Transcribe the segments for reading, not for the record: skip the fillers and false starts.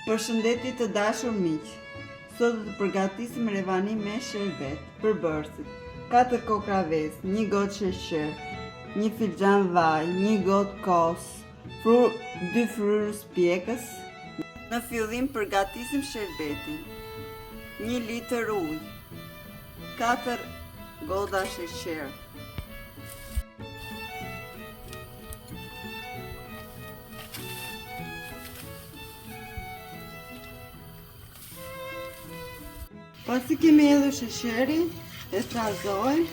Përshëndetje të dashur miq. Sot do të përgatisim revani me sherbet. Përbërësit: 4 kokra ves, 1 gotë sheqer, 1 filxhan vaj, 1 gotë kos, 2 fryrë pjekës. Në fillim përgatisim sherbetin. 1 litër ujë, 4 goda sheqer. Pasi kemi hedhur sheqerin, e trazojmë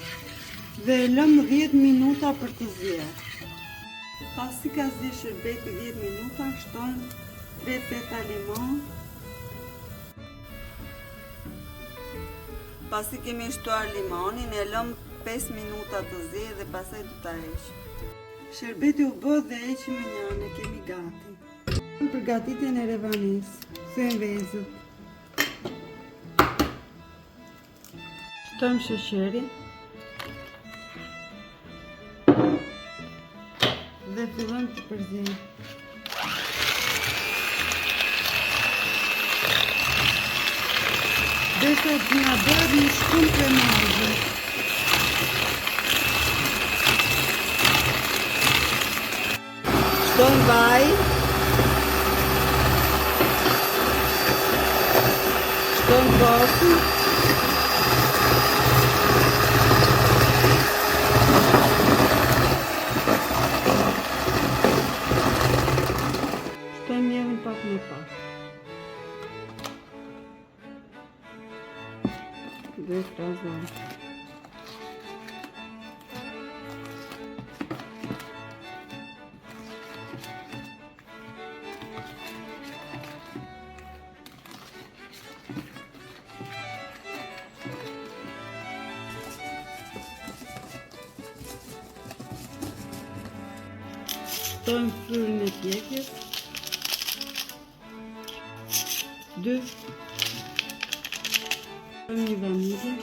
dhe e lëmë 10 minuta për të zier. Pasi ka zier sherbeti 10 minuta, shtojmë 3 peta limon. Pasi kemi shtuar limonin, e lëmë 5 minuta të zier dhe pastaj do ta heqim. Sherbeti u bë dhe heqim me një anë, kemi gati. Për gatitjen e revanis, thyem vezët. Shtojmë sheqerin dhe fillojmë të përzijmë. Derisa të na bëhet një shkum kremoze. Shtojmë vaj, shtojmë kosën, mjelin pak me pak dhe trazojmë. Shtojmë fryrën e pjekës, 2, një vanilje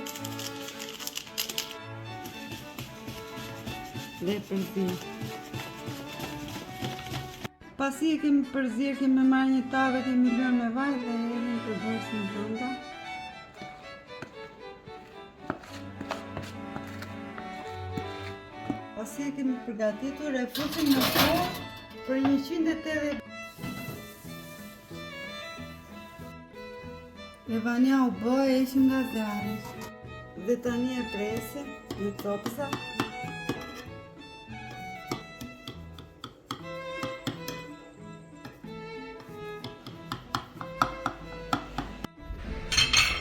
dhe përzir. Pasi e kemi përzir, kemi marrë një tavë, kemi lënë me vaj dhe hedhim përbërësin brenda. Pasi e kemi përgatitur, e fusim në fornë për 180. Revania u bë, e heqim nga zjarri dhe tani e presim në copsa.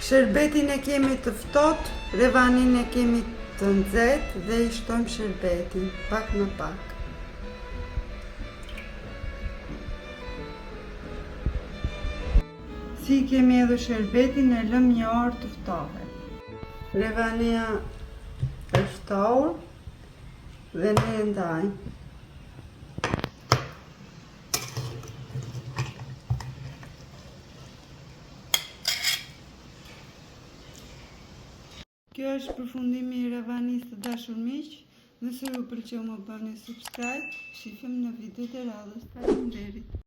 Sherbetin e kemi të ftohtë, revanin e kemi të nxehtë dhe i shtojmë sherbetin pak në pak. Si kemi edhe sherbetin, e lëm 1 orë të ftohet. Revania është ftohur dhe ne e ndajmë. Kjo është përfundimi i revanis të dashur miq. Nëse ju pëlqeu më bëni subscribe, shifim në videot e radhës. Faleminderit.